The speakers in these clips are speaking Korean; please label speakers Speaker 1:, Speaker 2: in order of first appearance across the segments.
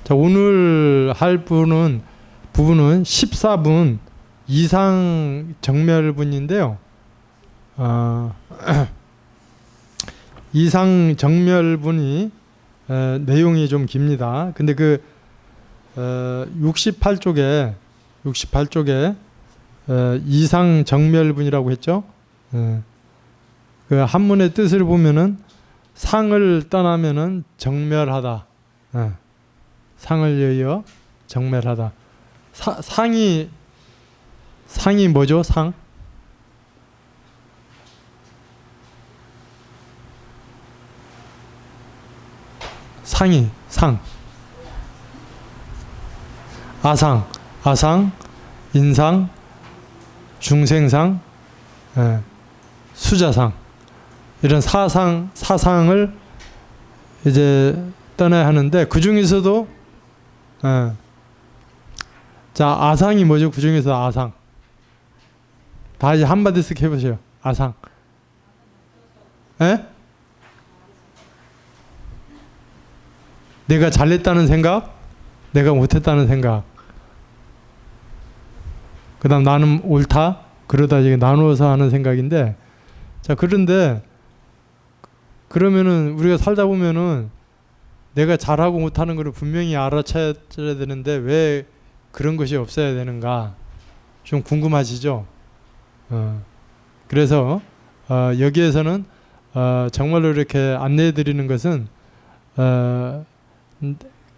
Speaker 1: 자, 오늘 할 부분은 14분 이상 정멸분인데요. 이상 정멸분이 내용이 좀 깁니다. 근데 그 68쪽에 이상 정멸분이라고 했죠. 그 한문의 뜻을 보면은 상을 떠나면은 정멸하다. 상을 여여 정멸하다. 상이 뭐죠? 상? 상이 상. 아상, 인상, 중생상, 수자상, 이런 사상을 이제 떠나야 하는데, 그 중에서도 자, 아상이 뭐죠? 그 중에서 아상. 다 이제 한마디씩 해보세요. 아상. 내가 잘했다는 생각, 내가 못했다는 생각. 그 다음 나는 옳다. 그러다 이제 나누어서 하는 생각인데, 자, 그런데 그러면은 우리가 살다 보면은 내가 잘하고 못하는 걸 분명히 알아차야 되는데 왜 그런 것이 없어야 되는가 좀 궁금하시죠? 그래서 여기에서는 정말로 이렇게 안내해 드리는 것은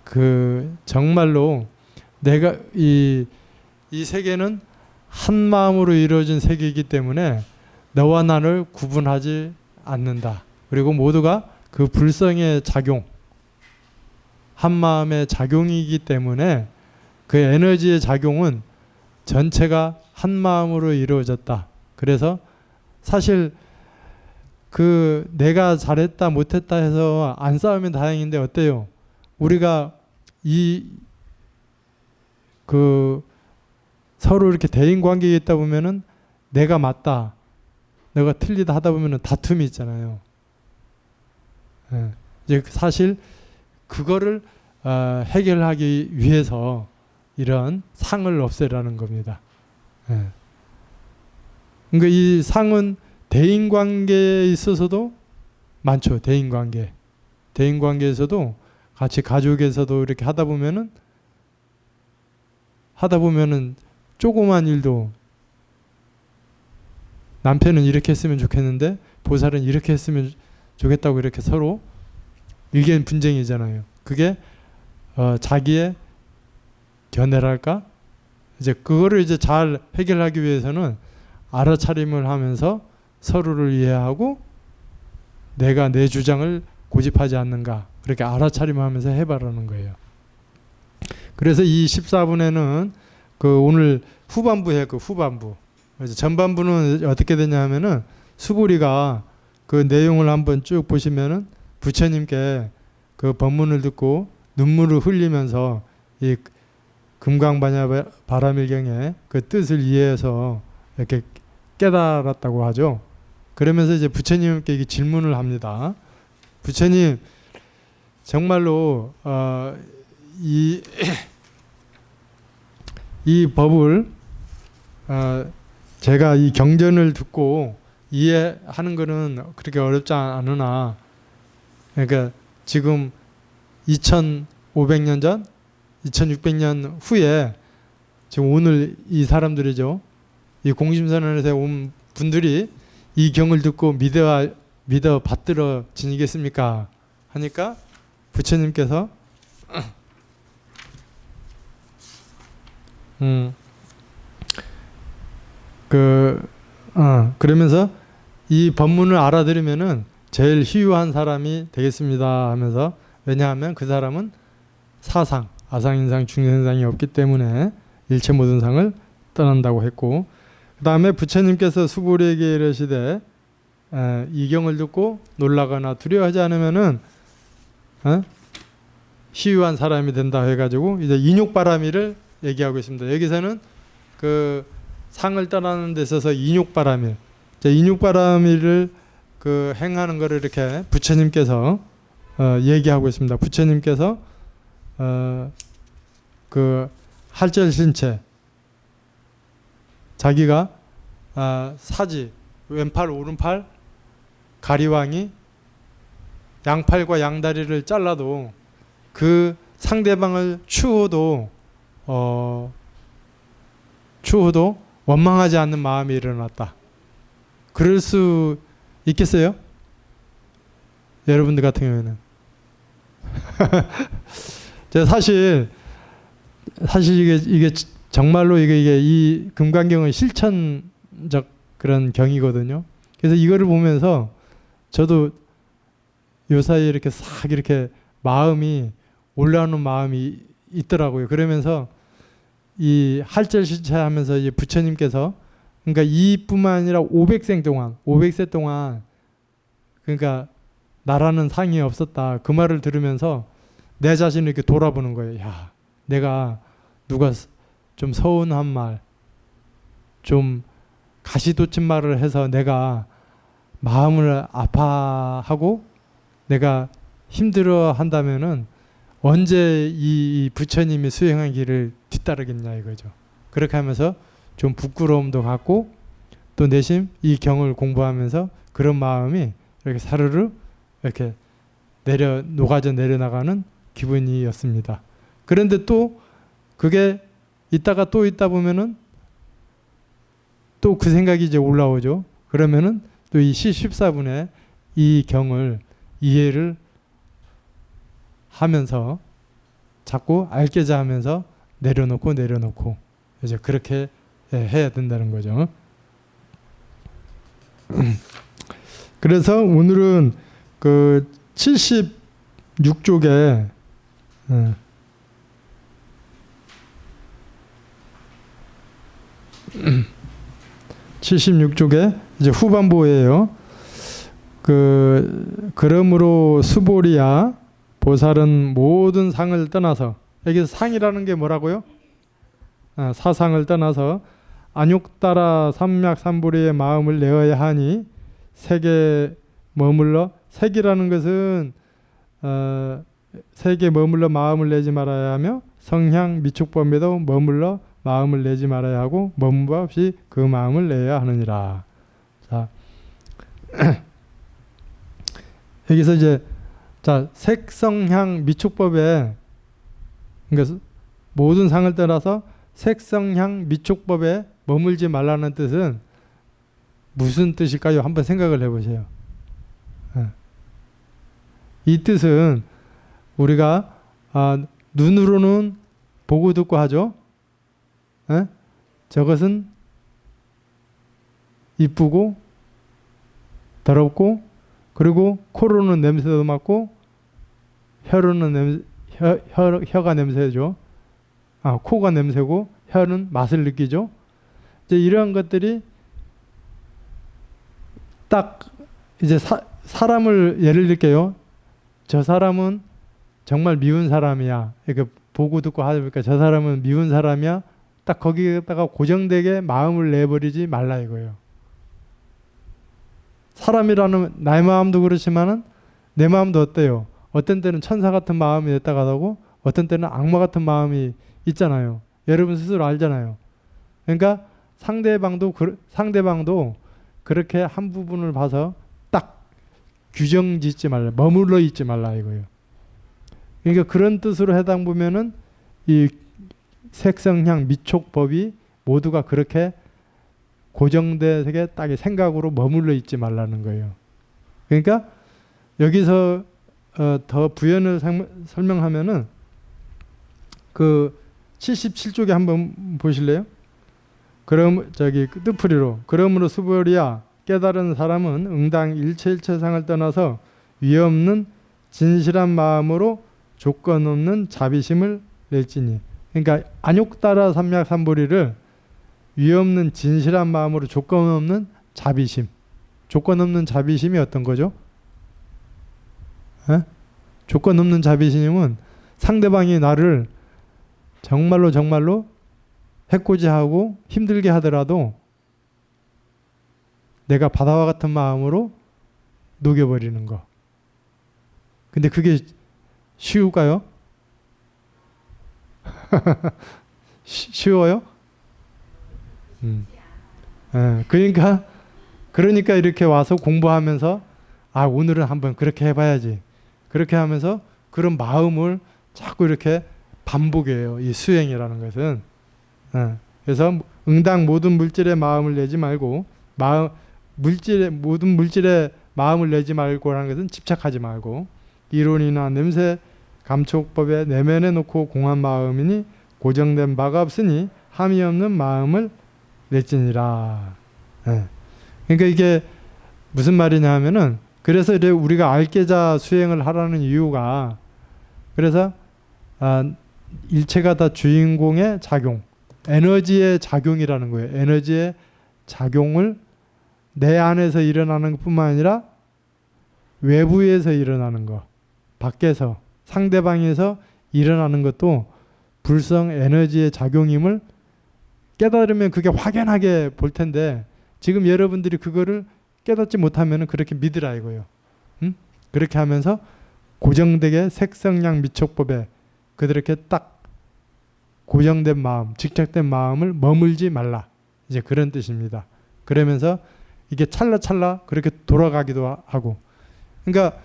Speaker 1: 그 정말로 내가 이 세계는 한 마음으로 이루어진 세계이기 때문에 너와 나를 구분하지 않는다. 그리고 모두가 그 불성의 작용, 한 마음의 작용이기 때문에 그 에너지의 작용은 전체가 한 마음으로 이루어졌다. 그래서 사실 그 내가 잘했다 못했다 해서 안 싸우면 다행인데 어때요? 우리가 서로 이렇게 대인 관계에 있다 보면은 내가 맞다, 내가 틀리다 하다 보면은 다툼이 있잖아요. 이제 사실 그거를 해결하기 위해서 이런 상을 없애라는 겁니다. 그러니까 이 상은 대인 관계에 있어서도 많죠. 대인 관계에서도 같이 가족에서도 이렇게 하다 보면은 조그만 일도 남편은 이렇게 했으면 좋겠는데 보살은 이렇게 했으면 좋겠다고 이렇게 서로 의견 분쟁이잖아요. 그게 자기의 견해랄까? 이제 그거를 이제 잘 해결하기 위해서는 알아차림을 하면서 서로를 이해하고 내가 내 주장을 고집하지 않는가, 그렇게 알아차림하면서 해봐라는 거예요. 그래서 이 14분에는 그 오늘 후반부에 그 후반부. 그래서 전반부는 어떻게 되냐 하면은 수보리가 그 내용을 한번 쭉 보시면은 부처님께 그 법문을 듣고 눈물을 흘리면서 이 금강반야 바라밀경의 그 뜻을 이해해서 이렇게 깨달았다고 하죠. 그러면서 이제 부처님께 이게 질문을 합니다. 부처님, 정말로 이 법을 제가 이 경전을 듣고 이해하는 거는 그렇게 어렵지 않으나, 그러니까 지금 2500년 전, 2600년 후에 지금 오늘 이 사람들이죠. 이 공심선언에서 온 분들이 이 경을 듣고 믿어 받들어지겠습니까? 하니까 부처님께서 그러면서 이 법문을 알아들으면은 제일 희유한 사람이 되겠습니다 하면서, 왜냐하면 그 사람은 사상, 아상, 인상, 중생상이 없기 때문에 일체 모든 상을 떠난다고 했고, 그 다음에 부처님께서 수보리에게 이르시되 이 경을 듣고 놀라거나 두려워하지 않으면은 희유한 사람이 된다 해가지고 이제 인욕바라밀을 얘기하고 있습니다. 여기서는 그 상을 떠나는 데 있어서 인욕바라밀, 인욕바라밀을 그 행하는 거를 이렇게 부처님께서 얘기하고 있습니다. 부처님께서 그 할절신체, 자기가 사지, 왼팔 오른팔 가리왕이 양팔과 양다리를 잘라도 그 상대방을 추호도 원망하지 않는 마음이 일어났다. 그럴 수 있겠어요? 여러분들 같은 경우에는. 제가 사실 이게 정말로 이게 이 금강경은 실천적 그런 경이거든요. 그래서 이거를 보면서 저도 요 사이에 이렇게 싹 이렇게 마음이 올라오는 마음이 있더라고요. 그러면서 이 할절신체 하면서 이제 부처님께서 그러니까 이뿐만 아니라 500세 동안 그러니까 나라는 상이 없었다. 그 말을 들으면서 내 자신을 이렇게 돌아보는 거예요. 야, 내가 누가 좀 서운한 말, 좀 가시돋친 말을 해서 내가 마음을 아파하고 내가 힘들어 한다면은 언제 이 부처님이 수행한 길을 뒤따르겠냐 이거죠. 그렇게 하면서 좀 부끄러움도 갖고 또 내심 이 경을 공부하면서 그런 마음이 이렇게 사르르 이렇게 녹아져 내려나가는 기분이었습니다. 그런데 또 그게 있다가 또 있다 보면은 또 그 생각이 이제 올라오죠. 그러면은 또 이 시 14분에 이 경을 이해를 하면서 자꾸 알게자 하면서 내려놓고 이제 그렇게 해야 된다는 거죠. 그래서 오늘은 그 76쪽에 76쪽에 이제 후반부예요. 그러므로 수보리야 보살은 모든 상을 떠나서, 여기서 상이라는 게 뭐라고요? 사상을 떠나서 안욕따라 삼맥삼보리의 마음을 내어야 하니 색에 머물러, 색이라는 것은 색에 머물러 마음을 내지 말아야 하며 성향 미축범에도 머물러 마음을 내지 말아야 하고 머문 바 없이 그 마음을 내야 하느니라. 자, 여기서 이제 색성향 미축법에, 그러니까 모든 상을 떠나서 색성향 미축법에 머물지 말라는 뜻은 무슨 뜻일까요? 한번 생각을 해보세요. 이 뜻은 우리가 눈으로는 보고 듣고 하죠. 저것은 이쁘고 더럽고, 그리고 코로는 냄새도 맡고 혀로는 혀가 냄새죠. 코가 냄새고 혀는 맛을 느끼죠. 이제 이러한 것들이 딱 이제 사람을 예를 들게요. 저 사람은 정말 미운 사람이야. 이렇게 보고 듣고 하니까 저 사람은 미운 사람이야. 딱 거기에다가 고정되게 마음을 내버리지 말라 이거예요. 사람이라는 나의 마음도 그렇지만은 내 마음도 어때요? 어떤 때는 천사 같은 마음이 있다가 하고 어떤 때는 악마 같은 마음이 있잖아요. 여러분 스스로 알잖아요. 그러니까 상대방도 그렇게 한 부분을 봐서 딱 규정 짓지 말라, 머물러 있지 말라 이거예요. 그러니까 그런 뜻으로 해당 보면은 이 색성향 미촉법이 모두가 그렇게 고정되게 딱 생각으로 머물러 있지 말라는 거예요. 그러니까 여기서 더 부연을 설명하면은 그 77쪽에 한번 보실래요? 그럼 뜻풀이로 그러므로 수보리야 깨달은 사람은 응당 일체상을 떠나서 위없는 진실한 마음으로 조건 없는 자비심을 낼지니. 그러니까 안욕따라 삼맥삼보리를 위없는 진실한 마음으로 조건 없는 자비심. 조건 없는 자비심이 어떤 거죠? 조건 없는 자비심은 상대방이 나를 정말로 해코지하고 힘들게 하더라도 내가 바다와 같은 마음으로 녹여버리는 거. 근데 그게 쉬울까요? 쉬워요? 예, 그러니까 이렇게 와서 공부하면서 아 오늘은 한번 그렇게 해봐야지. 그렇게 하면서 그런 마음을 자꾸 이렇게 반복해요. 이 수행이라는 것은. 예, 그래서 응당 모든 물질에 마음을 내지 말고 모든 물질에 마음을 내지 말고라는 것은 집착하지 말고 이론이나 냄새 감촉법에 내면에 놓고 공한 마음이니 고정된 바가 없으니 함이 없는 마음을 낼지니라. 예. 그러니까 이게 무슨 말이냐 하면은 그래서 이제 우리가 알계자 수행을 하라는 이유가 그래서 일체가 다 주인공의 작용, 에너지의 작용이라는 거예요. 에너지의 작용을 내 안에서 일어나는 것뿐만 아니라 외부에서 일어나는 것, 밖에서 상대방에서 일어나는 것도 불성 에너지의 작용임을 깨달으면 그게 확연하게 볼 텐데 지금 여러분들이 그거를 깨닫지 못하면 그렇게 믿으라 이거예요. 그렇게 하면서 고정되게 색성량 미촉법에 그렇게 딱 고정된 마음, 직접된 마음을 머물지 말라. 이제 그런 뜻입니다. 그러면서 이게 찰나찰나 그렇게 돌아가기도 하고. 그러니까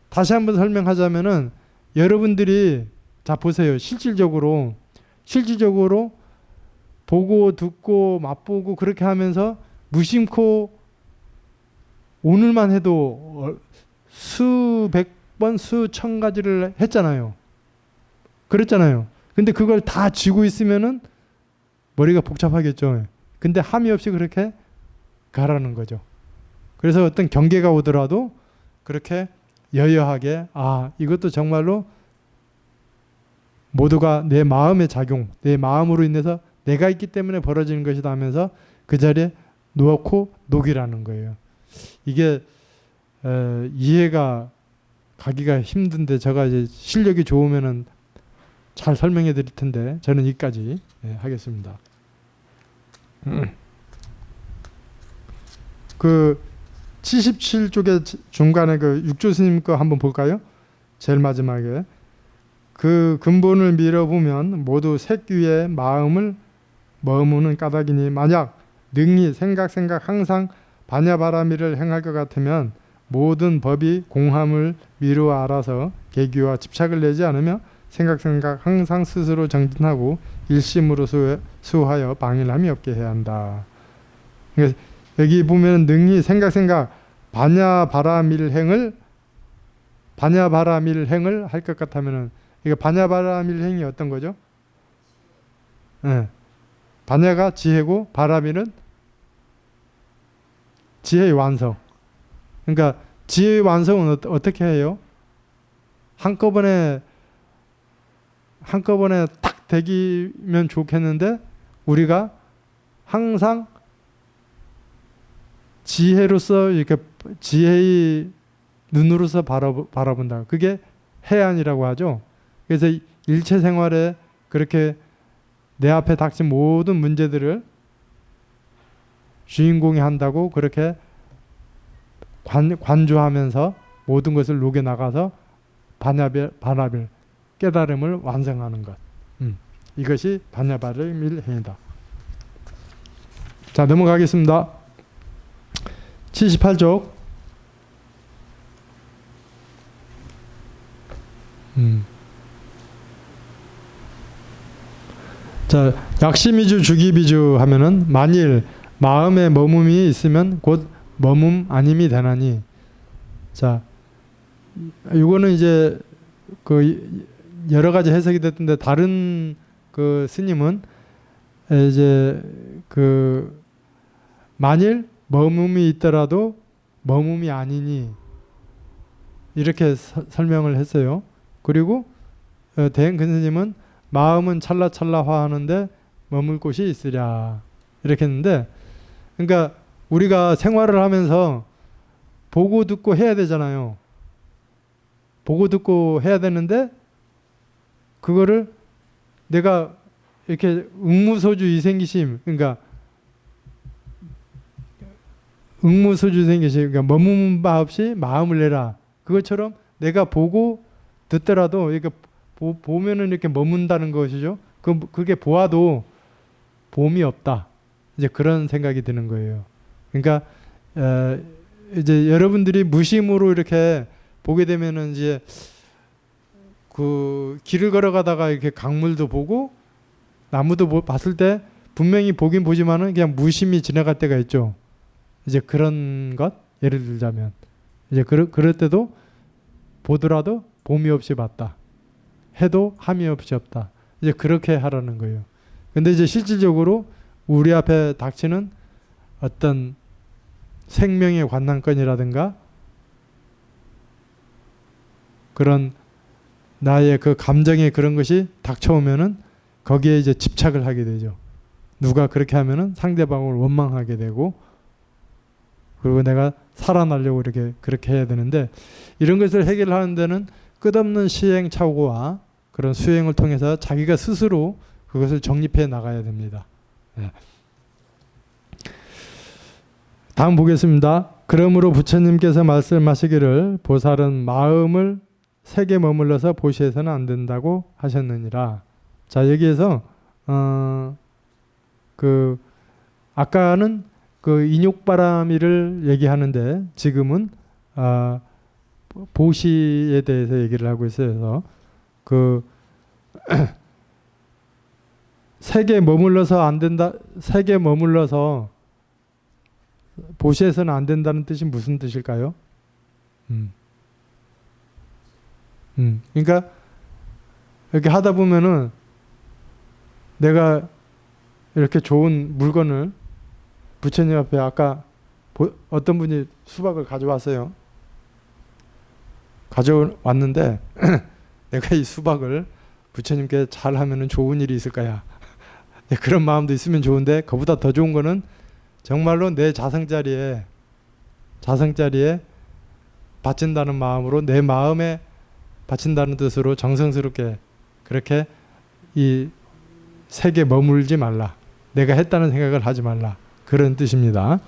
Speaker 1: 다시 한번 설명하자면은 여러분들이 자 보세요. 실질적으로 보고 듣고 맛보고 그렇게 하면서 무심코 오늘만 해도 수백 번 수천 가지를 했잖아요. 그랬잖아요. 근데 그걸 다 쥐고 있으면은 머리가 복잡하겠죠. 근데 함이 없이 그렇게 가라는 거죠. 그래서 어떤 경계가 오더라도 그렇게 여여하게 이것도 정말로 모두가 내 마음의 작용, 내 마음으로 인해서 내가 있기 때문에 벌어지는 것이다 하면서 그 자리에 놓고 녹이라는 거예요. 이게 이해가 가기가 힘든데 제가 이제 실력이 좋으면은 잘 설명해 드릴 텐데 저는 여기까지 하겠습니다. 그 77쪽에 중간에 그 육조 스님 거 한번 볼까요? 제일 마지막에 그 근본을 밀어보면 모두 색귀의 마음을 머무는 까닭이니 만약 능히 생각 항상 반야바라미를 행할 것 같으면 모든 법이 공함을 미루어 알아서 계기와 집착을 내지 않으며 생각 항상 스스로 정진하고 일심으로 수하여 방일함이 없게 해야 한다. 그러니까 여기 보면 능히 생각 반야바라밀행을 할 것 같으면은 이거 반야바라밀행이 어떤 거죠? 반야가 지혜고 바라밀은 지혜의 완성. 그러니까 지혜의 완성은 어떻게 해요? 한꺼번에 딱 되기면 좋겠는데 우리가 항상 지혜로서 이렇게 지혜의 눈으로서 바라본다. 그게 해안이라고 하죠. 그래서 일체 생활에 그렇게 내 앞에 닥친 모든 문제들을 주인공이 한다고 그렇게 관조하면서 모든 것을 녹여나가서 반야빌 깨달음을 완성하는 것. 이것이 반야바라밀 행위다. 자, 넘어가겠습니다. 78쪽. 자, 약시미주 주기비주 하면은 만일 마음에 머뭄이 있으면 곧 머뭄 아님이 되나니. 자, 이거는 이제 그 여러 가지 해석이 됐던데 다른 그 스님은 이제 그 만일 머뭄이 있더라도 머뭄이 아니니 이렇게 설명을 했어요. 그리고 대행 근스님은 마음은 찰나찰나 화하는데 머물 곳이 있으랴 이렇게 했는데, 그러니까 우리가 생활을 하면서 보고 듣고 해야 되잖아요. 보고 듣고 해야 되는데 그거를 내가 이렇게 응무소주 이생기심, 그러니까 응무소주 이생기심, 그러니까 머무는 바 없이 마음을 내라. 그것처럼 내가 보고 듣더라도 이렇게 보면은 이렇게 머문다는 것이죠. 그게 보아도 봄이 없다. 이제 그런 생각이 드는 거예요. 그러니까 이제 여러분들이 무심으로 이렇게 보게 되면은 이제 그 길을 걸어가다가 이렇게 강물도 보고 나무도 봤을 때 분명히 보긴 보지만은 그냥 무심히 지나갈 때가 있죠. 이제 그런 것 예를 들자면 이제 그럴 때도 보더라도 봄이 없이 봤다. 해도 함이 없이 없다. 이제 그렇게 하라는 거예요. 근데 이제 실질적으로 우리 앞에 닥치는 어떤 생명의 관난건이라든가 그런 나의 그 감정의 그런 것이 닥쳐오면은 거기에 이제 집착을 하게 되죠. 누가 그렇게 하면은 상대방을 원망하게 되고 그리고 내가 살아나려고 그렇게 해야 되는데 이런 것을 해결하는 데는 끝없는 시행착오와 그런 수행을 통해서 자기가 스스로 그것을 정립해 나가야 됩니다. 네. 다음 보겠습니다. 그러므로 부처님께서 말씀하시기를 보살은 마음을 색에 머물러서 보시해서는 안 된다고 하셨느니라. 자, 여기에서 아까는 그 인욕바람이를 얘기하는데 지금은 보시에 대해서 얘기를 하고 있어요. 그 색에 머물러서 안 된다. 색에 머물러서 보시해서는 안 된다는 뜻이 무슨 뜻일까요? 그러니까 이렇게 하다 보면은 내가 이렇게 좋은 물건을 부처님 앞에 아까 어떤 분이 수박을 가져왔어요. 가져왔는데 내가 이 수박을 부처님께 잘 하면은 좋은 일이 있을 거야. 그런 마음도 있으면 좋은데 그보다 더 좋은 거는 정말로 내 자성자리에 바친다는 마음으로 내 마음에 바친다는 뜻으로 정성스럽게 그렇게 이 색에 머물지 말라. 내가 했다는 생각을 하지 말라. 그런 뜻입니다.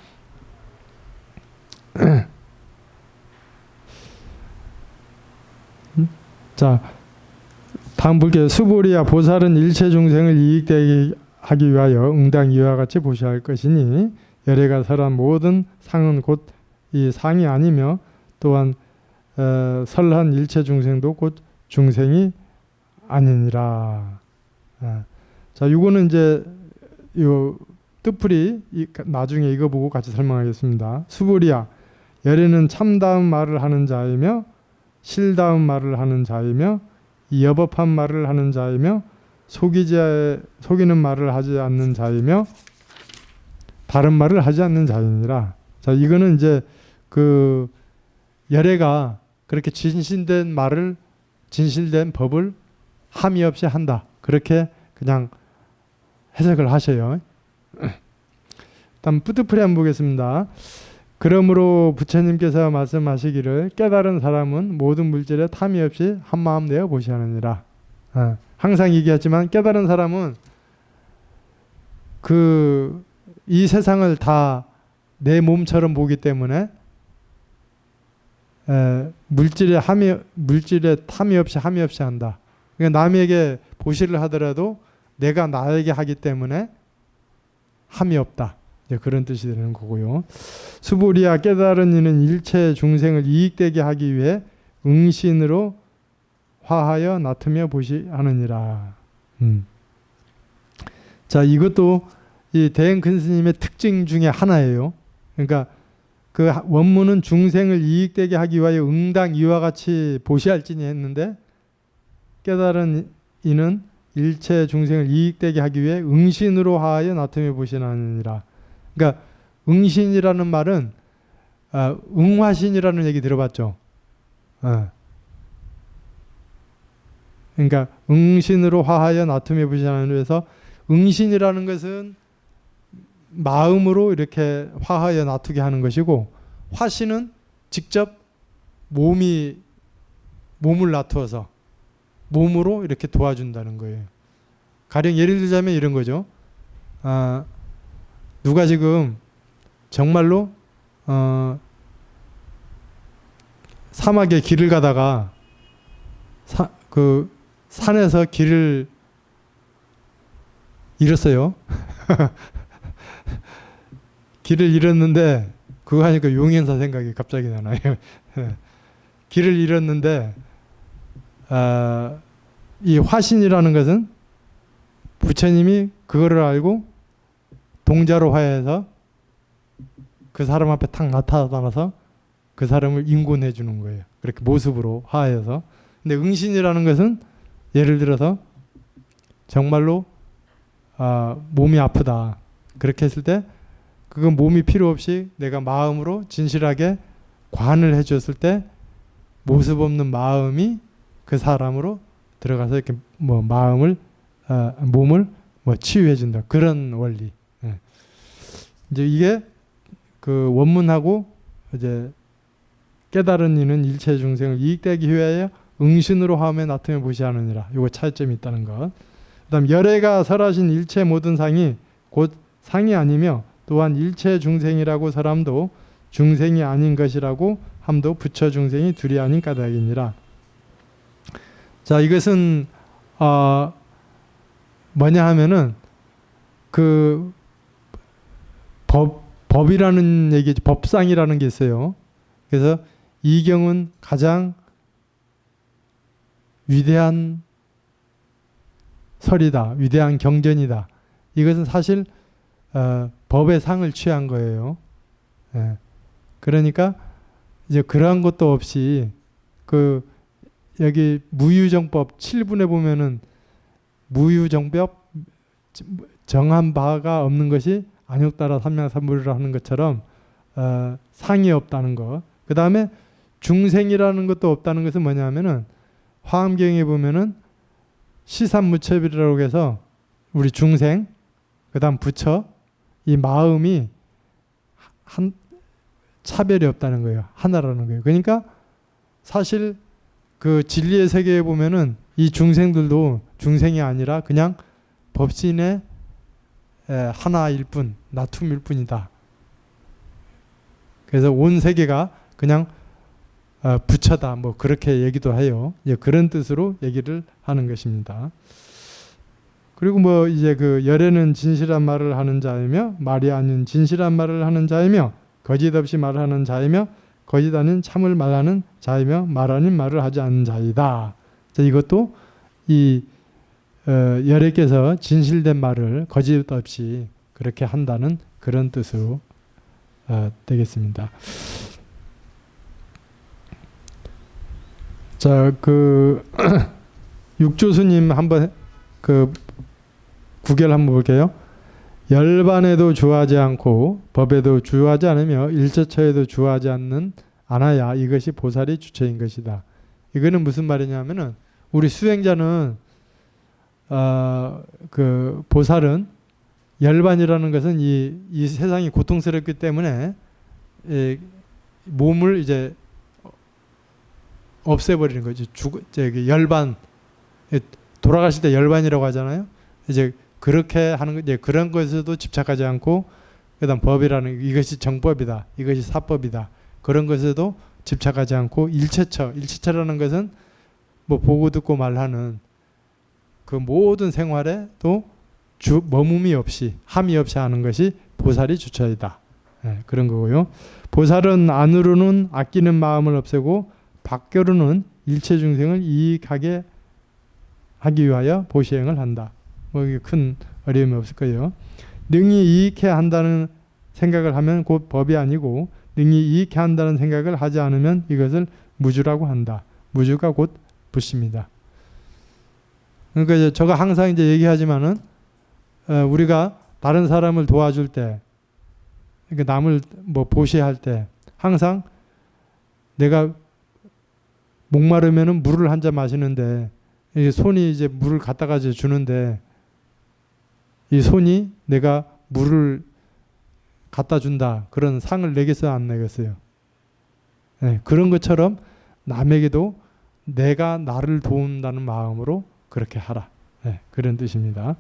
Speaker 1: 자, 다음 볼게요. 수보리야 보살은 일체 중생을 이익되게 하기 위하여 응당 이와 같이 보시할 것이니 열애가 설한 모든 상은 곧 이 상이 아니며 또한 설한 일체 중생도 곧 중생이 아니니라. 자, 이거는 이제 요 뜻풀이 나중에 이거 보고 같이 설명하겠습니다. 수보리야 열애는 참다운 말을 하는 자이며 실다운 말을 하는 자이며 여법한 말을 하는 자이며 속이는 말을 하지 않는 자이며 다른 말을 하지 않는 자이니라. 자, 이거는 이제 그 열애가 그렇게 진실된 법을 함이 없이 한다. 그렇게 그냥 해석을 하셔요. 다음 뿌트풀이 한번 보겠습니다. 그러므로 부처님께서 말씀하시기를 깨달은 사람은 모든 물질에 탐이 없이 한마음 내어 보시하느니라. 항상 얘기하지만 깨달은 사람은 이 세상을 다 내 몸처럼 보기 때문에 물질에 탐이 없이 함이 없이 한다. 그러니까 남에게 보시를 하더라도 내가 나에게 하기 때문에 함이 없다. 그런 뜻이 되는 거고요. 수보리야 깨달은 이는 일체 중생을 이익되게 하기 위해 응신으로 화하여 놔두며 보시하느니라. 자, 이것도 이 대행 큰 스님의 특징 중에 하나예요. 그러니까 그 원문은 중생을 이익되게 하기 위하여 응당 이와 같이 보시할지니 했는데 깨달은 이는 일체 중생을 이익되게 하기 위해 응신으로 하여 놔두며 보시하느니라. 그러니까 응신이라는 말은 응화신이라는 얘기 들어봤죠. 그러니까 응신으로 화하여 놔두며 보시하느니라 해서 응신이라는 것은 마음으로 이렇게 화하여 놔두게 하는 것이고 화신은 직접 몸을 놔두어서 몸으로 이렇게 도와준다는 거예요. 가령 예를 들자면 이런 거죠. 누가 지금 정말로 사막에 길을 가다가 그 산에서 길을 잃었어요. 길을 잃었는데 그거 하니까 용행사 생각이 갑자기 나나요. 길을 잃었는데 이 화신이라는 것은 부처님이 그거를 알고 동자로 화해해서 그 사람 앞에 탁 나타나서 그 사람을 인곤해 주는 거예요. 그렇게 모습으로 화해해서. 근데 응신이라는 것은 예를 들어서 정말로 몸이 아프다. 그렇게 했을 때 그건 몸이 필요 없이 내가 마음으로 진실하게 관을 해줬을 때 모습 없는 마음이 그 사람으로 들어가서 이렇게 뭐 마음을 몸을 뭐 치유해 준다. 그런 원리. 예. 이제 이게 그 원문하고 이제 깨달은 이는 일체 중생을 이익되기 위하여 응신으로 화음에 나타내 보시하느니라. 요거 차이점이 있다는 것. 그다음 열애가 설하신 일체 모든 상이 곧 상이 아니며 또한 일체 중생이라고 설함도 중생이 아닌 것이라고 함도 부처 중생이 둘이 아닌 까닭이니라. 자, 이것은 뭐냐 하면은 그 법이라는 얘기죠. 법상이라는 게 있어요. 그래서 이 경은 가장 위대한 설이다. 위대한 경전이다. 이것은 사실 법의 상을 취한 거예요. 예. 그러니까 이제 그러한 것도 없이 그 여기 무유정법 7분에 보면은 무유정법 정한 바가 없는 것이 안욕따라 삼명삼불이라 하는 것처럼 상이 없다는 것. 그 다음에 중생이라는 것도 없다는 것은 뭐냐면은 화엄경에 보면은 시삼무첩이라고 해서 우리 중생, 그 다음 부처, 이 마음이 한 차별이 없다는 거예요. 하나라는 거예요. 그러니까 사실 그 진리의 세계에 보면은 이 중생들도 중생이 아니라 그냥 법신의 하나일 뿐, 나툼일 뿐이다. 그래서 온 세계가 그냥 부처다. 뭐 그렇게 얘기도 해요. 이제 그런 뜻으로 얘기를 하는 것입니다. 그리고 뭐 이제 그 열애는 진실한 말을 하는 자이며 말이 아닌 진실한 말을 하는 자이며 거짓 없이 말하는 자이며 거짓 아닌 참을 말하는 자이며 말 아닌 말을 하지 않는 자이다. 자, 이것도 이 열애께서 진실된 말을 거짓 없이 그렇게 한다는 그런 뜻으로 되겠습니다. 자, 그 육조스님 한번 그 구결 한번 볼게요. 열반에도 주하지 않고 법에도 주하지 않으며 일체처에도 주하지 않아야 이것이 보살이 주체인 것이다. 이거는 무슨 말이냐면은 우리 수행자는 그 보살은 열반이라는 것은 이 세상이 고통스럽기 때문에 몸을 이제 없애버리는 거죠. 열반, 돌아가실 때 열반이라고 하잖아요. 이제 그렇게 하는 거, 이제 그런 것에도 집착하지 않고, 그다음 법이라는 이것이 정법이다, 이것이 사법이다, 그런 것에도 집착하지 않고 일체처라는 것은 뭐 보고 듣고 말하는 그 모든 생활에 또 머뭄이 없이 함이 없이 하는 것이 보살이 주체이다. 네, 그런 거고요. 보살은 안으로는 아끼는 마음을 없애고 밖으로는 일체 중생을 이익하게 하기 위하여 보시행을 한다. 뭐 이게 큰 어려움이 없을 거예요. 능히 이익해 한다는 생각을 하면 곧 법이 아니고 능히 이익해 한다는 생각을 하지 않으면 이것을 무주라고 한다. 무주가 곧 부십니다. 그러니까 이제 제가 항상 이제 얘기하지만은 우리가 다른 사람을 도와줄 때, 그러니까 남을 뭐 보시할 때 항상 내가 목마르면은 물을 한 잔 마시는데 이 손이 이제 물을 갖다가 주는데 이 손이 내가 물을 갖다 준다. 그런 상을 내겠어요? 안 내겠어요? 네, 그런 것처럼 남에게도 내가 나를 도운다는 마음으로 그렇게 하라. 네, 그런 뜻입니다.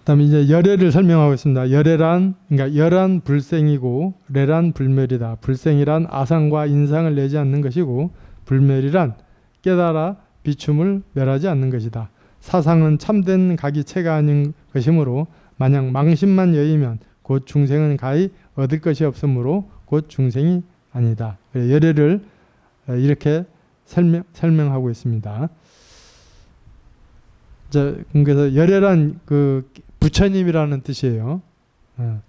Speaker 1: 그다음에 이제 열애를 설명하고 있습니다. 열애란 그러니까 열한 불생이고 레란 불멸이다. 불생이란 아상과 인상을 내지 않는 것이고 불멸이란 깨달아 비춤을 멸하지 않는 것이다. 사상은 참된 각이체가 아닌 것이므로 만약 망신만 여의면 곧 중생은 가히 얻을 것이 없으므로 곧 중생이 아니다. 열애를 이렇게 설명하고 있습니다. 그래서 열애란 그 부처님이라는 뜻이에요. 그러니까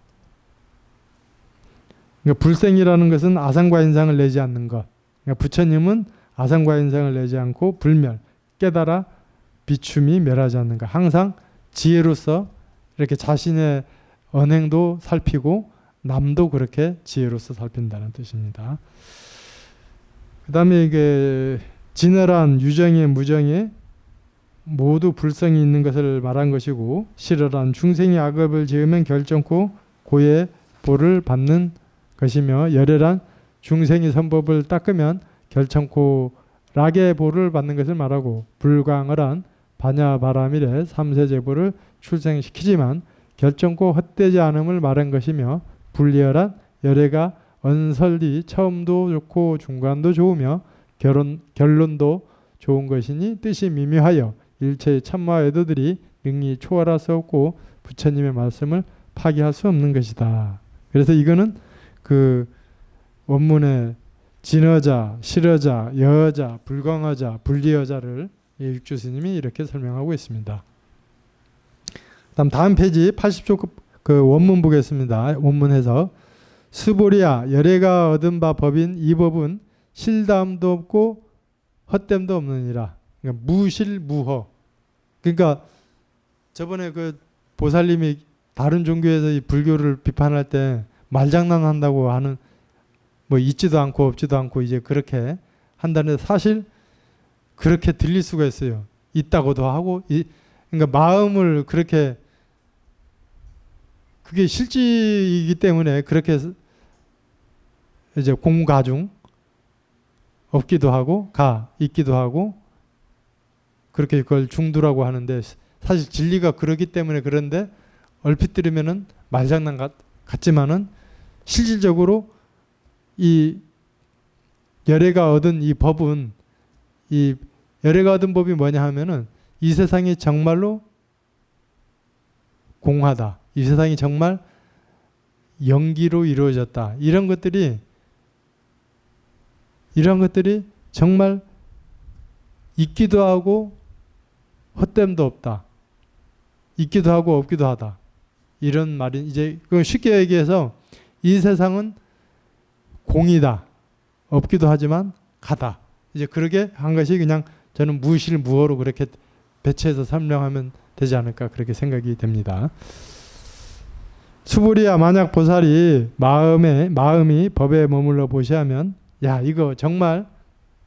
Speaker 1: 불생이라는 것은 아상과 인상을 내지 않는 것. 그러니까 부처님은 아상과 인상을 내지 않고 불멸, 깨달아 비춤이 멸하지 않는 것. 항상 지혜로서 이렇게 자신의 언행도 살피고 남도 그렇게 지혜로서 살핀다는 뜻입니다. 그 다음에 이게 진열한 유정의 무정에 모두 불성이 있는 것을 말한 것이고, 실어란 중생이 악업을 지으면 결정코 고의 보를 받는 것이며, 열애란 중생이 선법을 닦으면 결정코 락의 보를 받는 것을 말하고, 불광어란 반야바라밀의 삼세제보를 출생시키지만 결정코 헛되지 않음을 말한 것이며, 불리어란 열애가 언설리 처음도 좋고 중간도 좋으며 결론도 좋은 것이니 뜻이 미묘하여 일체의 참마 애도들이 능히 초월할 수 없고 부처님의 말씀을 파기할 수 없는 것이다. 그래서 이거는 그 원문의 진어자, 실어자, 여어자, 불광어자, 불리어자를 육주 스님이 이렇게 설명하고 있습니다. 다음 페이지 80조 그 원문 보겠습니다. 원문 해석. 스보리야, 열애가 얻은 바 법인 이 법은 실담도 없고 헛됨도 없느니라. 그러니까 무실무허. 그러니까 저번에 그 보살님이 다른 종교에서 이 불교를 비판할 때 말장난한다고 하는, 뭐 있지도 않고 없지도 않고 이제 그렇게 한다는데, 사실 그렇게 들릴 수가 있어요. 있다고도 하고, 그러니까 마음을 그렇게, 그게 실지이기 때문에 그렇게 이제 공가중 없기도 하고 있기도 하고 그렇게 그걸 중두라고 하는데, 사실 진리가 그러기 때문에 그런데 얼핏 들으면은 말장난 같지만은 실질적으로 이 열애가 얻은 이 법은, 이 열애가 얻은 법이 뭐냐 하면은 이 세상이 정말로 공하다. 이 세상이 정말 영기로 이루어졌다. 이런 것들이 정말 있기도 하고 헛됨도 없다. 있기도 하고 없기도 하다. 이런 말이, 이제 쉽게 얘기해서 이 세상은 공이다. 없기도 하지만 가다. 이제 그렇게 한 것이 그냥 저는 무실무어로 그렇게 배치해서 설명하면 되지 않을까 그렇게 생각이 됩니다. 수불이야, 만약 보살이 마음이 법에 머물러 보시하면, 야, 이거 정말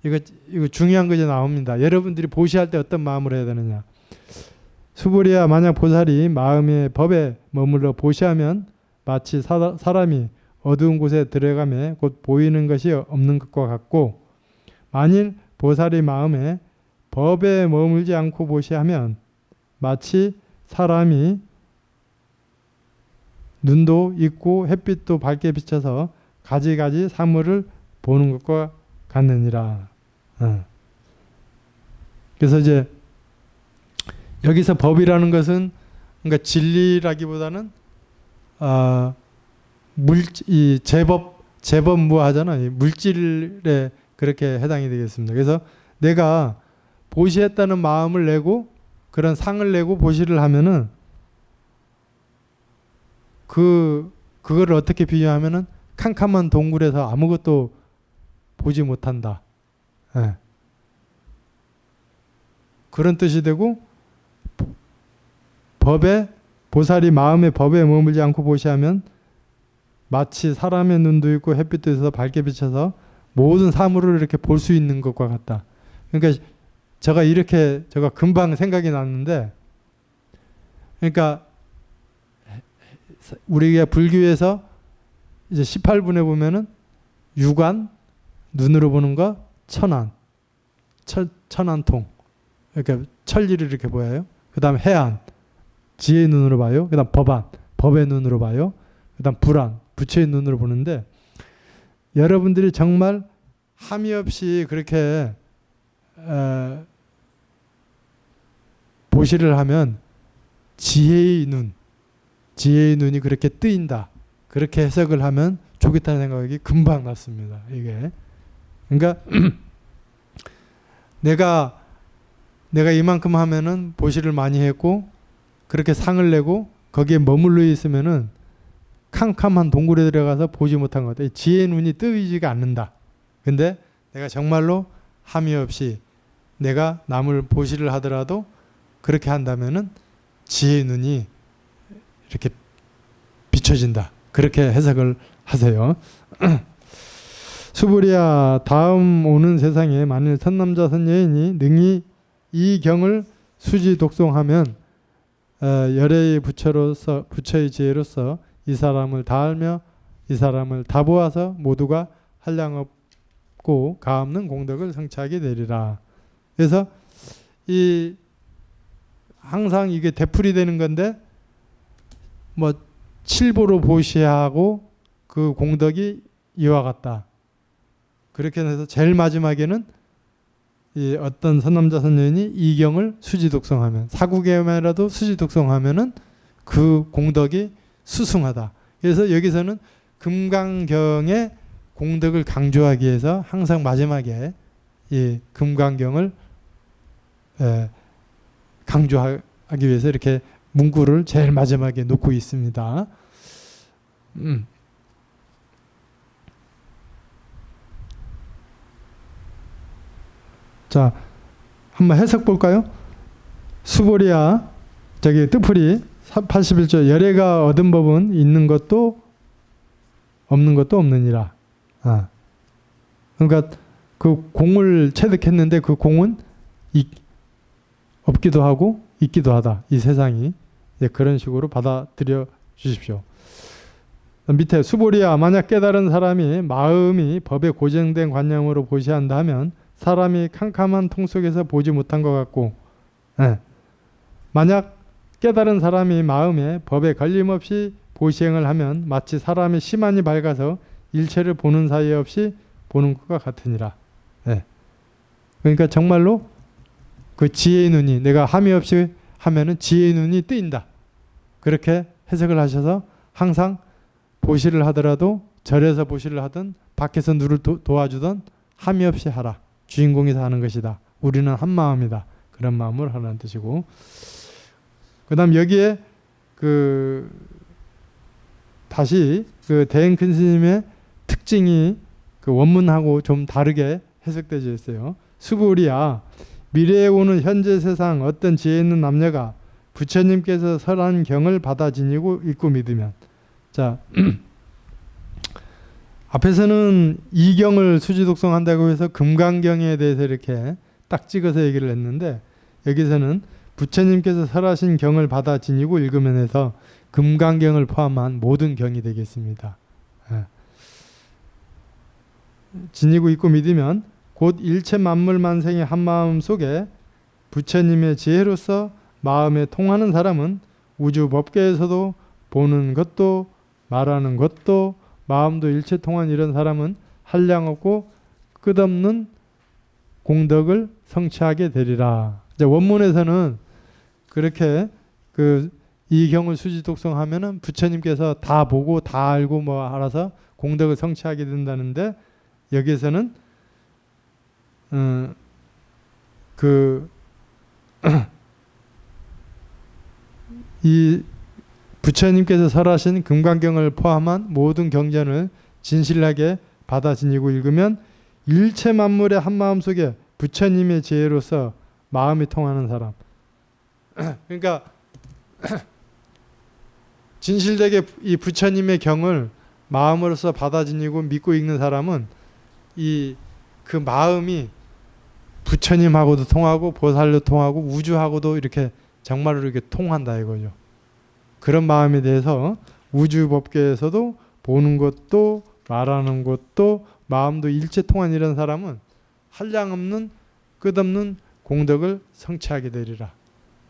Speaker 1: 이거 중요한 것이 나옵니다. 여러분들이 보시할 때 어떤 마음으로 해야 되느냐. 수불이야, 만약 보살이 마음의 법에 머물러 보시하면 마치 사람이 어두운 곳에 들어가며 곧 보이는 것이 없는 것과 같고, 만일 보살이 마음에 법에 머물지 않고 보시하면 마치 사람이 눈도 있고 햇빛도 밝게 비쳐서 가지가지 사물을 보는 것과 같느니라. 그래서 이제 여기서 법이라는 것은, 그러니까 진리라기보다는 이 제법무하잖아. 물질에 그렇게 해당이 되겠습니다. 그래서 내가 보시했다는 마음을 내고 그런 상을 내고 보시를 하면은 그거를 어떻게 비유하면은 캄캄한 동굴에서 아무것도 보지 못한다. 예. 그런 뜻이 되고, 보살이 마음의 법에 머물지 않고 보시하면 마치 사람의 눈도 있고 햇빛도 있어서 밝게 비쳐서 모든 사물을 이렇게 볼 수 있는 것과 같다. 그러니까 제가 금방 생각이 났는데, 그러니까 우리가 불교에서 이제 18분에 보면은 유관, 눈으로 보는 거, 천안, 천안통, 그러니까 천리를 이렇게 보여요. 그 다음 해안, 지혜의 눈으로 봐요. 그 다음 법안, 법의 눈으로 봐요. 그 다음 불안, 부처의 눈으로 보는데, 여러분들이 정말 함이 없이 그렇게 보시를 하면 지혜의 눈이 그렇게 뜨인다. 그렇게 해석을 하면 좋겠다는 생각이 금방 났습니다. 이게. 그러니까 내가 이만큼 하면은 보시를 많이 했고 그렇게 상을 내고 거기에 머물러 있으면은 캄캄한 동굴에 들어가서 보지 못한 것 같아요. 지혜의 눈이 뜨이지가 않는다. 근데 내가 정말로 함이 없이 내가 남을 보시를 하더라도 그렇게 한다면은 지혜의 눈이 이렇게 비춰진다. 그렇게 해석을 하세요. 수부리야, 다음 오는 세상에 만일 선남자 선여인이 능히 이 경을 수지 독송하면 열애의 부처의 지혜로서 이 사람을 다 알며 이 사람을 다 보아서 모두가 한량없고 가없는 공덕을 성취하게 되리라. 그래서 이 항상 이게 되풀이 되는 건데 뭐 칠보로 보시하고 그 공덕이 이와 같다. 그렇게 해서 제일 마지막에는 이 어떤 선남자 선녀인이 이 경을 수지 독송하면 사구경이라도 수지 독송하면은 그 공덕이 수승하다. 그래서 여기서는 금강경의 공덕을 강조하기 위해서 항상 마지막에 이 금강경을 강조하기 위해서 이렇게 문구를 제일 마지막에 놓고 있습니다. 자, 한번 해석 볼까요? 수보리야, 저기 뜻풀이 81조 열애가 얻은 법은 있는 것도 없는 것도 없느니라. 그러니까 그 공을 체득했는데 그 공은 없기도 하고 있기도 하다. 이 세상이. 그런 식으로 받아들여 주십시오. 밑에 수보리야, 만약 깨달은 사람이 마음이 법에 고정된 관념으로 보시한다 하면 사람이 캄캄한 통 속에서 보지 못한 것 같고, 만약 깨달은 사람이 마음에 법에 걸림없이 보시행을 하면 마치 사람이 시만이 밝아서 일체를 보는 사이 없이 보는 것과 같으니라. 그러니까 정말로 그 지혜의 눈이, 내가 함이 없이 하면은 지혜의 눈이 뜨인다. 그렇게 해석을 하셔서 항상 보시를 하더라도 절에서 보시를 하든 밖에서 누를 도와주든 함이 없이 하라. 주인공이 하는 것이다. 우리는 한 마음이다. 그런 마음을 하라는 뜻이고, 그 다음 여기에 다시 대행 큰 스님의 특징이 그 원문하고 좀 다르게 해석되어 있어요. 수부리야, 미래에 오는 현재 세상 어떤 지혜 있는 남녀가 부처님께서 설한 경을 받아 지니고 읽고 믿으면, 자 앞에서는 이 경을 수지 독송한다고 해서 금강경에 대해서 이렇게 딱 찍어서 얘기를 했는데, 여기서는 부처님께서 설하신 경을 받아 지니고 읽으면 해서 금강경을 포함한 모든 경이 되겠습니다. 지니고 있고 믿으면 곧 일체 만물 만생의 한마음 속에 부처님의 지혜로서 마음에 통하는 사람은 우주 법계에서도 보는 것도 말하는 것도 마음도 일체 통한 이런 사람은 한량없고 끝없는 공덕을 성취하게 되리라. 이제 원문에서는 그렇게 이 경을 수지 독송하면은 부처님께서 다 보고 다 알고 뭐 알아서 공덕을 성취하게 된다는데, 여기에서는 이 부처님께서 설하신 금강경을 포함한 모든 경전을 진실하게 받아 지니고 읽으면 일체 만물의 한마음 속에 부처님의 지혜로서 마음이 통하는 사람. 그러니까 진실되게 이 부처님의 경을 마음으로서 받아 지니고 믿고 읽는 사람은 그 마음이 부처님하고도 통하고 보살도 통하고 우주하고도 이렇게 정말로 이렇게 통한다 이거죠. 그런 마음에 대해서 우주 법계에서도 보는 것도 말하는 것도 마음도 일체 통한 이런 사람은 한량없는 끝없는 공덕을 성취하게 되리라.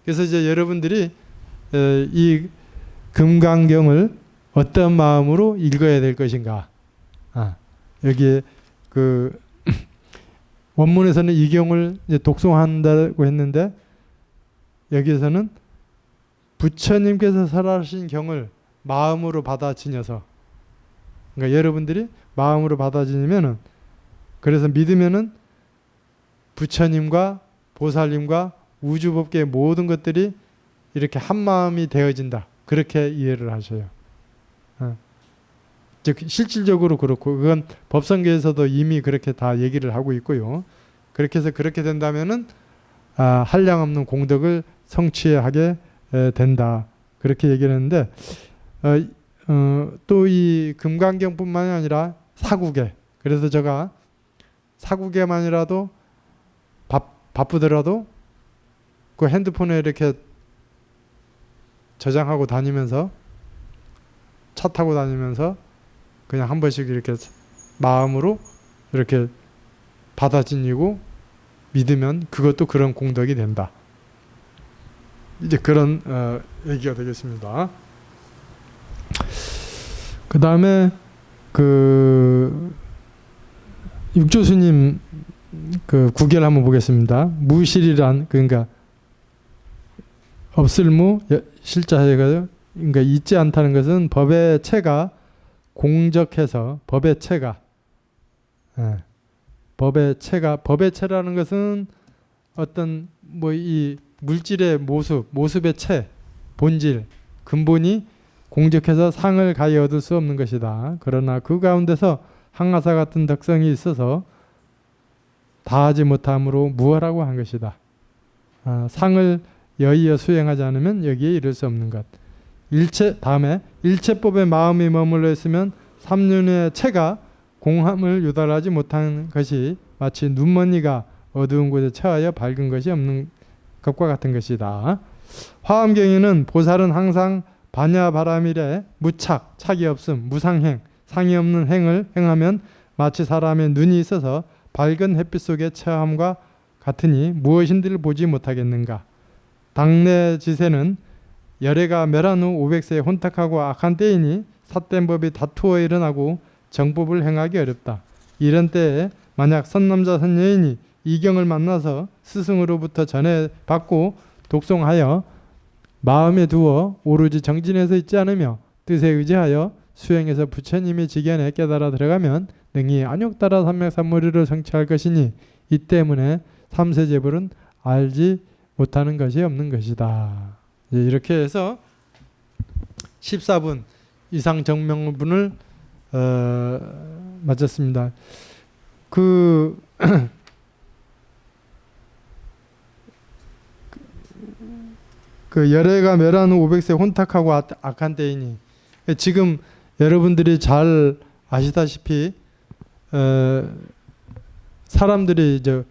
Speaker 1: 그래서 이제 여러분들이 이 금강경을 어떤 마음으로 읽어야 될 것인가. 여기에 원문에서는 이 경을 이제 독송한다고 했는데, 여기에서는 부처님께서 설하신 경을 마음으로 받아 지녀서, 그러니까 여러분들이 마음으로 받아 지니면은, 그래서 믿으면은 부처님과 보살님과 우주법계의 모든 것들이 이렇게 한 마음이 되어진다. 그렇게 이해를 하셔요. 즉 실질적으로 그렇고, 그건 법성계에서도 이미 그렇게 다 얘기를 하고 있고요. 그렇게 해서 그렇게 된다면은 한량없는 공덕을 성취하게 된다. 그렇게 얘기를 했는데, 또 이 금강경뿐만이 아니라 사국에, 그래서 제가 사국에만이라도 바쁘더라도 그 핸드폰에 이렇게 저장하고 다니면서, 차 타고 다니면서 그냥 한 번씩 이렇게 마음으로 이렇게 받아지니고 믿으면 그것도 그런 공덕이 된다. 이제 그런 얘기가 되겠습니다. 그 다음에 그 육조스님 그 구결 한번 보겠습니다. 무실이란, 그러니까 없을무 실자해가지고, 그러니까 있지 않다는 것은 법의 체가 공적해서, 법의 체가, 법의 체라는 것은 어떤 뭐 이 물질의 모습의 체, 본질, 근본이 공적해서 상을 가히 얻을 수 없는 것이다. 그러나 그 가운데서 항아사 같은 덕성이 있어서 다하지 못함으로 무엇라고 한 것이다. 상을 여의어 수행하지 않으면 여기에 이를 수 없는 것. 다음에 일체법에 마음이 머물러 있으면 삼륜의 체가 공함을 유달하지 못한 것이 마치 눈먼이가 어두운 곳에 처하여 밝은 것이 없는 것과 같은 것이다. 화엄경에는 보살은 항상 반야바라밀에 무착, 착이 없음, 무상행, 상이 없는 행을 행하면 마치 사람의 눈이 있어서 밝은 햇빛 속에 처함과 같으니 무엇인지를 보지 못하겠는가. 당내 지세는 열애가 멸한 후 500세에 혼탁하고 악한 때이니 삿된 법이 다투어 일어나고 정법을 행하기 어렵다. 이런 때에 만약 선남자 선여인이 이경을 만나서 스승으로부터 전해받고 독송하여 마음에 두어 오로지 정진해서 있지 않으며 뜻에 의지하여 수행해서 부처님의 지견에 깨달아 들어가면 능히 안욕따라 삼맥삼무리를 성취할 것이니 이 때문에 삼세제불은 알지 못하는 것이 없는 것이다. 이렇게 해서 14분 이상 정명분을 마쳤습니다. 그 열애가 멸한 후 500세 혼탁하고 악한 때이니, 지금 여러분들이 잘 아시다시피 사람들이 이제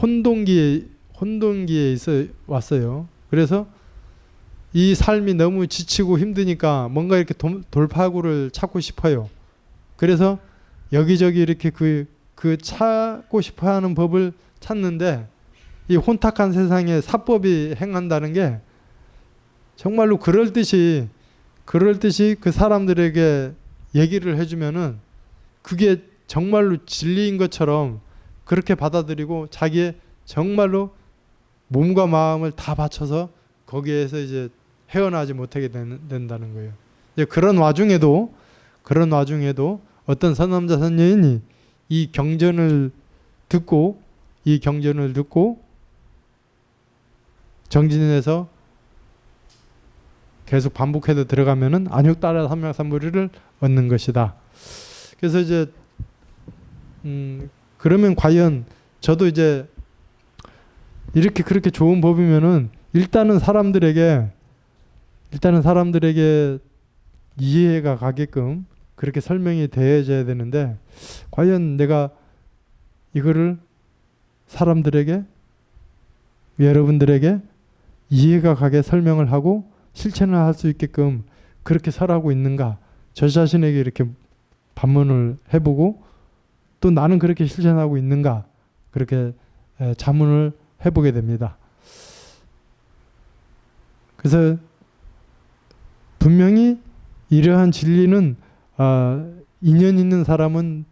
Speaker 1: 혼동기에 있어 왔어요. 그래서 이 삶이 너무 지치고 힘드니까 뭔가 이렇게 돌파구를 찾고 싶어요. 그래서 여기저기 이렇게 그 찾고 싶어하는 법을 찾는데, 이 혼탁한 세상에 사법이 행한다는 게 정말로 그럴듯이 그 사람들에게 얘기를 해주면은 그게 정말로 진리인 것처럼 그렇게 받아들이고 자기의 정말로 몸과 마음을 다 바쳐서 거기에서 이제 헤어나지 못하게 된다는 거예요. 이제 그런 와중에도 어떤 선남자 선녀인이 이 경전을 듣고 정진해서 계속 반복해서 들어가면은 안욕따라 삼맥삼무리를 얻는 것이다. 그래서 이제 그러면 과연 저도 이제 이렇게 그렇게 좋은 법이면은 일단은 사람들에게 이해가 가게끔 그렇게 설명이 되어져야 되는데, 과연 내가 이거를 사람들에게, 여러분들에게 이해가 가게 설명을 하고 실천을 할 수 있게끔 그렇게 설하고 있는가, 저 자신에게 이렇게 반문을 해보고 또 나는 그렇게 실천하고 있는가, 그렇게 자문을 해보게 됩니다. 그래서 분명히 이러한 진리는 인연 있는 사람은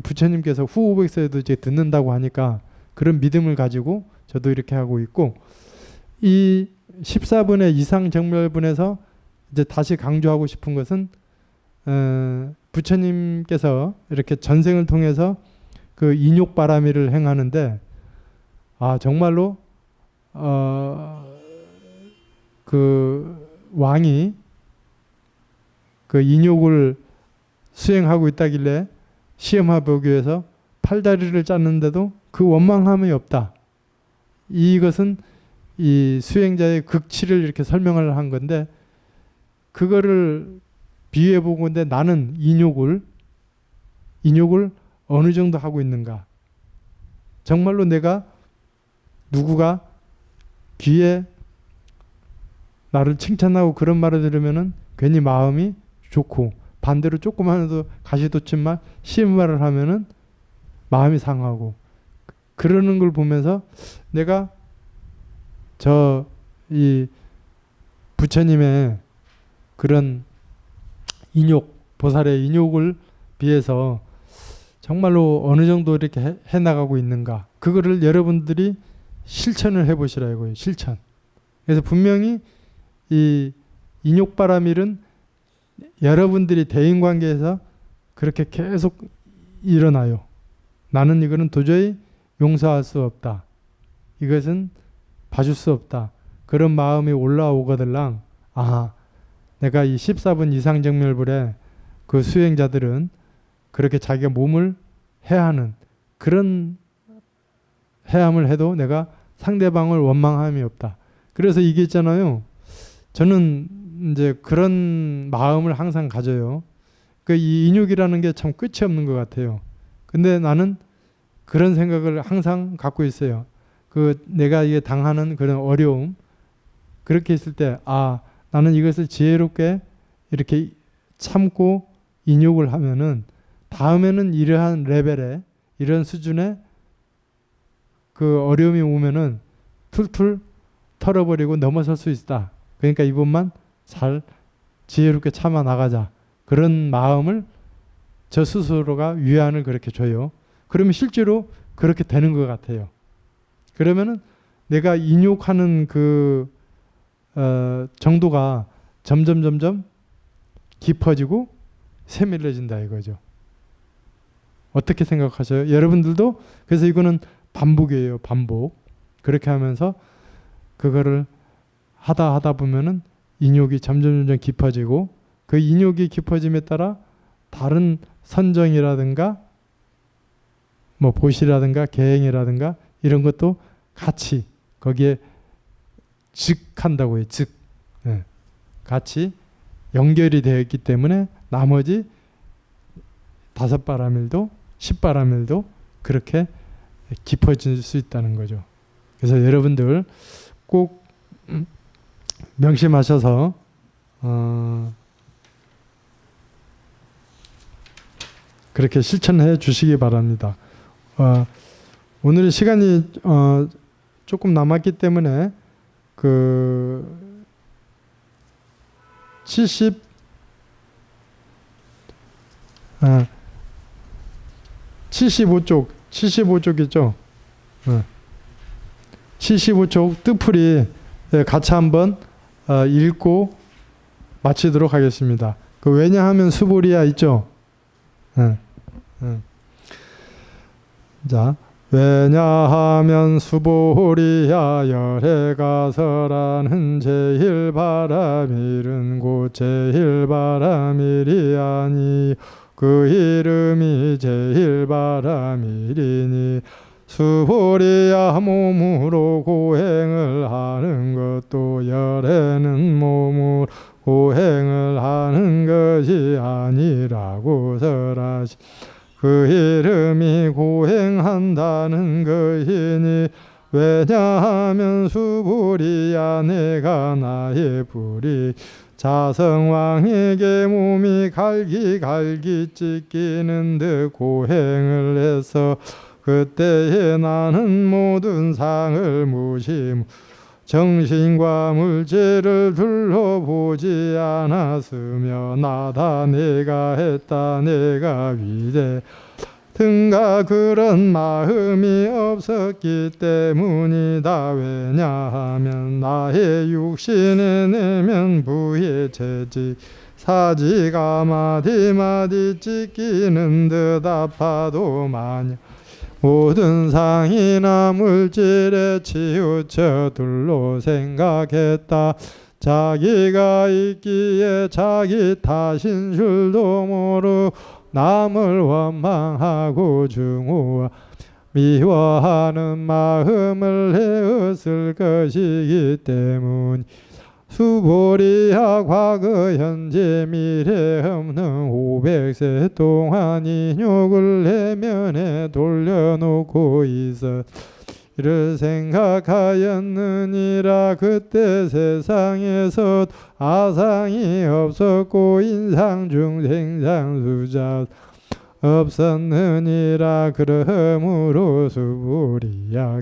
Speaker 1: 부처님께서 후 500세에도 이제 듣는다고 하니까 그런 믿음을 가지고 저도 이렇게 하고 있고, 이 14분의 이상정멸분에서 이제 다시 강조하고 싶은 것은 부처님께서 이렇게 전생을 통해서 그 인욕바라미를 행하는데 정말로 그 왕이 그 인욕을 수행하고 있다길래 시험해 보기 위해서 팔다리를 짰는데도 그 원망함이 없다. 이것은 이 수행자의 극치를 이렇게 설명을 한 건데, 그거를 비유해 본 건데, 나는 인욕을 어느 정도 하고 있는가? 정말로 내가 누구가 귀에 나를 칭찬하고 그런 말을 들으면은 괜히 마음이 좋고, 반대로 조그마한도 가시돋친 쉬운 말을 하면은 마음이 상하고, 그러는 걸 보면서 내가 이 부처님의 그런 인욕, 보살의 인욕을 비해서 정말로 어느 정도 이렇게 해나가고 있는가, 그거를 여러분들이 실천을 해보시라 이거예요. 실천. 그래서 분명히 이 인욕바라밀은 여러분들이 대인관계에서 그렇게 계속 일어나요. 나는 이거는 도저히 용서할 수 없다. 이것은 봐줄 수 없다. 그런 마음이 올라오거들랑 내가 이 14분 이상정멸불에 그 수행자들은 그렇게 자기가 몸을 해하는 그런 해함을 해도 내가 상대방을 원망함이 없다. 그래서 이게 있잖아요. 저는 이제 그런 마음을 항상 가져요. 이 인욕이라는 게 참 끝이 없는 것 같아요. 근데 나는 그런 생각을 항상 갖고 있어요. 내가 이게 당하는 그런 어려움, 그렇게 있을 때 나는 이것을 지혜롭게 이렇게 참고 인욕을 하면은 다음에는 이러한 레벨에, 이런 수준의 그 어려움이 오면은 툴툴 털어버리고 넘어설 수 있다. 그러니까 이번만 잘 지혜롭게 참아 나가자. 그런 마음을 저 스스로가 위안을 그렇게 줘요. 그러면 실제로 그렇게 되는 것 같아요. 그러면은 내가 인욕하는 그 정도가 점점 깊어지고 세밀해진다 이거죠. 어떻게 생각하셔요? 여러분들도 그래서 이거는 반복이에요. 반복. 그렇게 하면서 그거를 하다 보면은 인욕이 점점 깊어지고, 그 인욕이 깊어짐에 따라 다른 선정이라든가 뭐 보시라든가 계행이라든가 이런 것도 같이 거기에 즉한다고 해요. 즉. 같이 연결이 되어 있기 때문에 나머지 5바라밀도 10바라밀도 그렇게 깊어질 수 있다는 거죠. 그래서 여러분들 꼭 명심하셔서 그렇게 실천해 주시기 바랍니다. 오늘 시간이 조금 남았기 때문에 75쪽이죠. 75쪽 뜻풀이 같이 한번 읽고 마치도록 하겠습니다. 왜냐하면 수보리야 있죠. 자, 왜냐하면 수보리야 열애가설하는 제일바라밀은 곧 제일바라밀이 아니 그 이름이 제일바라밀이니 수보리야 몸으로 고행을 하는 것도 열애는 몸으로 고행을 하는 것이 아니라고 설하시. 그 이름이 고행한다는 것이니 왜냐하면 수불이야 내가 나의 불이 자성왕에게 몸이 갈기 찢기는 듯 고행을 해서 그때에 나는 모든 상을 무심 정신과 물질을 둘러보지 않았으며 나다 내가 했다 내가 위대 등가 그런 마음이 없었기 때문이다. 왜냐하면 나의 육신에 내면 부의 채지 사지가 마디마디 찢기는 듯 아파도 마냥 모든 상이나 물질에 치우쳐 둘로 생각했다. 자기가 있기에 자기 탓인 줄도 모르고 남을 원망하고 증오와 미워하는 마음을 해었을 것이기 때문 수보리야 과거 현재 미래 없는 500세 동안 인욕을 내면에 돌려놓고 있어 이를 생각하였느니라. 그때 세상에서 아상이 없었고 인상 중생상 수자 없었느니라. 그러므로 수보리야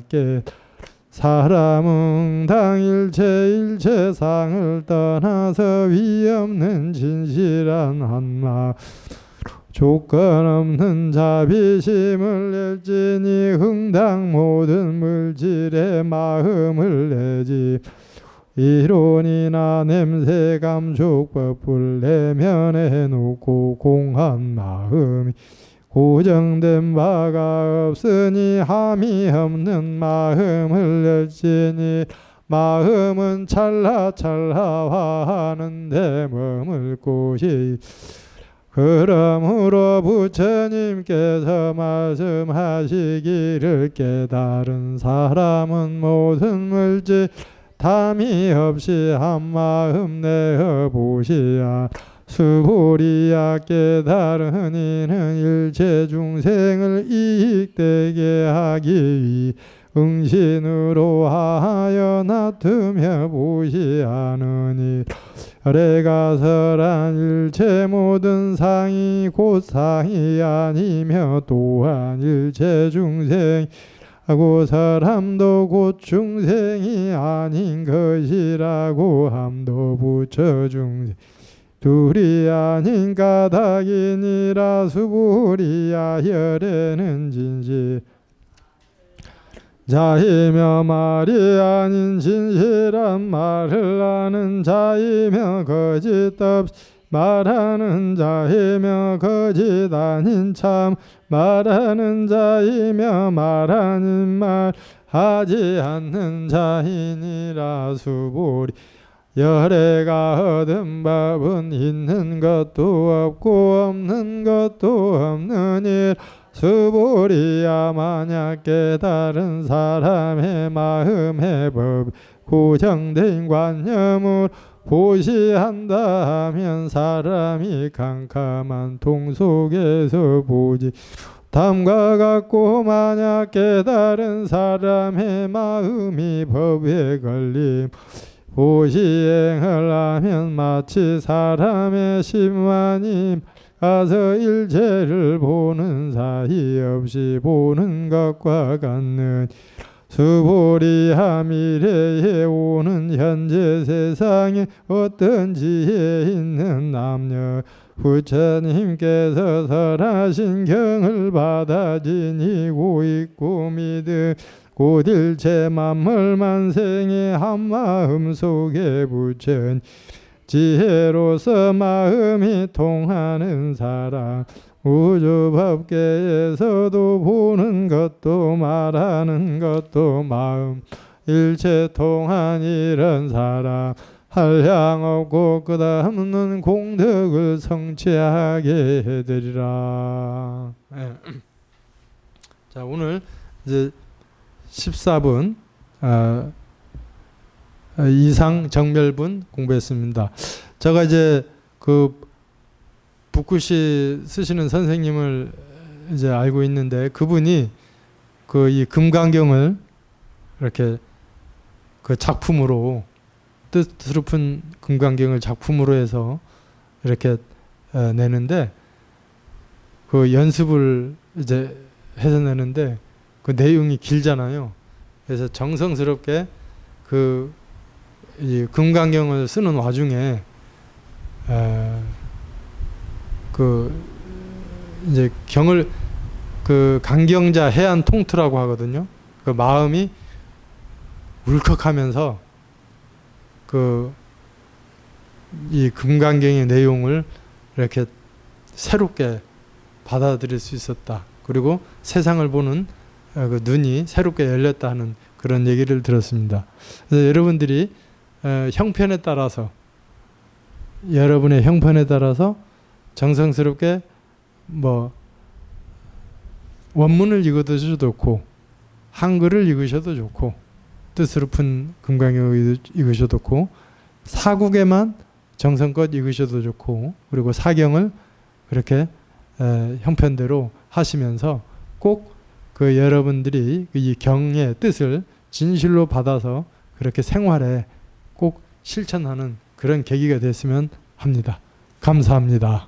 Speaker 1: 사람은 당일체 상을 떠나서 위없는 진실한 한마 조건 없는 자비심을 낼지니 흥당 모든 물질의 마음을 내지 이론이나 냄새 감촉법을 내면에 놓고 공한 마음이 고정된 바가 없으니 함이 없는 마음을 낼지니 마음은 찰나찰나화하는데 머물 곳이 그러므로 부처님께서 말씀하시기를 깨달은 사람은 모든 물질 탐이 없이 한마음 내어 보시야. 수보리야 깨달은 이는 일체 중생을 이익되게 하기 위해 응신으로 하여 놔두며 보시하느니 아래가설한 일체 모든 상이 곧 상이 아니며 또한 일체 중생 하고 사람도 곧 중생이 아닌 것이라고 함도 부처 중생 둘이 아닌 까닭이니라. 수보리야 혈에는 진실 자이며 말이 아닌 진실한 말을 하는 자이며 거짓 없이 말하는 자이며 거짓 아닌 참 말하는 자이며 말 아닌 말 하지 않는 자이니라. 수보리 열애가 얻은 법은 있는 것도 없고 없는 것도 없느니라. 수보리야 만약 깨달은 사람의 마음의 법 고정된 관념을 보시한다 하면 사람이 캄캄한 통 속에서 보지 담과 같고 만약 깨달은 사람의 마음이 법에 걸림 보시행을 하면 마치 사람의 심만이 가서 일체를 보는 사이 없이 보는 것과 같는 수보리야 미래에 오는 현재 세상에 어떤 지혜 있는 남녀 부처님께서 설하신 경을 받아 지니고 있고 믿음 곧 일체 만물만생의 한마음 속에 부처님 지혜로서 마음이 통하는 사람 우주법계에서도 보는 것도 말하는 것도 마음 일체 통한 이런 사람 한량없고 끝없는 공덕을 성취하게 해드리라. 네. 자, 오늘 이제 14분 이상 정멸분 공부했습니다. 제가 이제 그 북구시 쓰시는 선생님을 이제 알고 있는데 그분이 그 이 금강경을 이렇게 그 작품으로 뜻스럽은 금강경을 작품으로 해서 이렇게 내는데 그 연습을 이제 해서 내는데 그 내용이 길잖아요. 그래서 정성스럽게 그 이 금강경을 쓰는 와중에 그 이제 경을 그 강경자 해안 통투라고 하거든요. 그 마음이 울컥하면서 그 이 금강경의 내용을 이렇게 새롭게 받아들일 수 있었다. 그리고 세상을 보는 그 눈이 새롭게 열렸다 하는 그런 얘기를 들었습니다. 그래서 여러분들이 형편에 따라서 여러분의 형편에 따라서 정성스럽게 뭐 원문을 읽어도 좋고 한글을 읽으셔도 좋고 뜻으로 푼 금강경을 읽으셔도 좋고 사국에만 정성껏 읽으셔도 좋고 그리고 사경을 그렇게 형편대로 하시면서 꼭 그 여러분들이 이 경의 뜻을 진실로 받아서 그렇게 생활에 꼭 실천하는 그런 계기가 됐으면 합니다. 감사합니다.